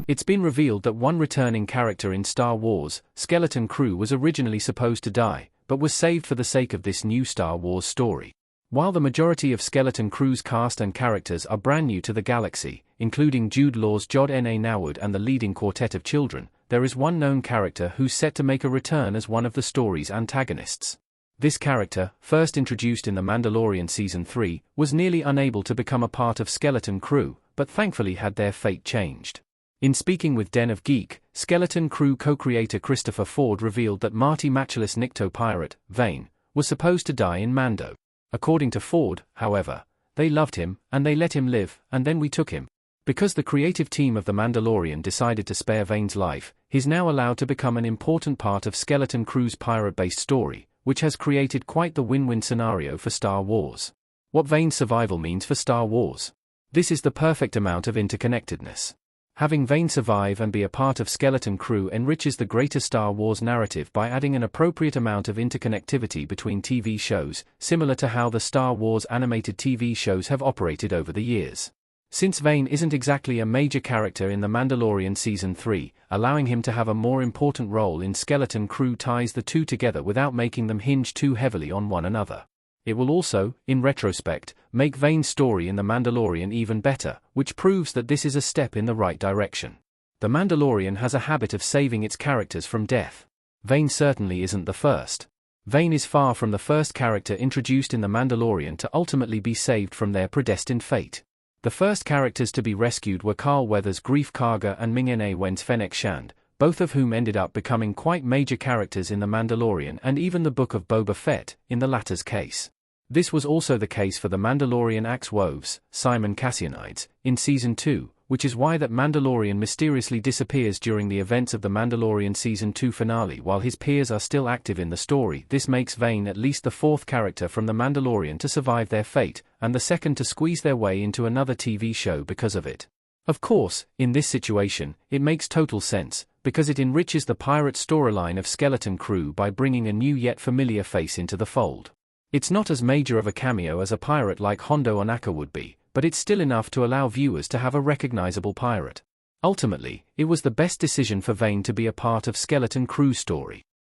It's been revealed that one returning character in Star Wars, Skeleton Crew, was originally supposed to die, but was saved for the sake of this new Star Wars story. While the majority of Skeleton Crew's cast and characters are brand new to the galaxy, including Jude Law's Jod N.A. Nawad and the leading quartet of children, there is one known character who's set to make a return as one of the story's antagonists. This character, first introduced in The Mandalorian Season 3, was nearly unable to become a part of Skeleton Crew, but thankfully had their fate changed. In speaking with Den of Geek, Skeleton Crew co-creator Christopher Ford revealed that Marty Matchless Nikto pirate, Vane, was supposed to die in Mando. According to Ford, however, they loved him, and they let him live, and then we took him. Because the creative team of The Mandalorian decided to spare Vane's life, he's now allowed to become an important part of Skeleton Crew's pirate-based story, which has created quite the win-win scenario for Star Wars. What Vane's survival means for Star Wars. This is the perfect amount of interconnectedness. Having Vane survive and be a part of Skeleton Crew enriches the greater Star Wars narrative by adding an appropriate amount of interconnectivity between TV shows, similar to how the Star Wars animated TV shows have operated over the years. Since Vane isn't exactly a major character in The Mandalorian Season 3, allowing him to have a more important role in Skeleton Crew ties the two together without making them hinge too heavily on one another. It will also, in retrospect, make Vane's story in The Mandalorian even better, which proves that this is a step in the right direction. The Mandalorian has a habit of saving its characters from death. Vane certainly isn't the first. Vane is far from the first character introduced in The Mandalorian to ultimately be saved from their predestined fate. The first characters to be rescued were Carl Weathers' Grief Karga and Ming-Na Wen's Fennec Shand, both of whom ended up becoming quite major characters in The Mandalorian and even the Book of Boba Fett, in the latter's case. This was also the case for the Mandalorian Axe-Woves, Simon Cassianides, in Season 2, which is why that Mandalorian mysteriously disappears during the events of the Mandalorian Season 2 finale while his peers are still active in the story. This makes Vane at least the fourth character from The Mandalorian to survive their fate, and the second to squeeze their way into another TV show because of it. Of course, in this situation, it makes total sense, because it enriches the pirate storyline of Skeleton Crew by bringing a new yet familiar face into the fold. It's not as major of a cameo as a pirate like Hondo Ohnaka would be, but it's still enough to allow viewers to have a recognizable pirate. Ultimately, it was the best decision for Vane to be a part of Skeleton Crew's story.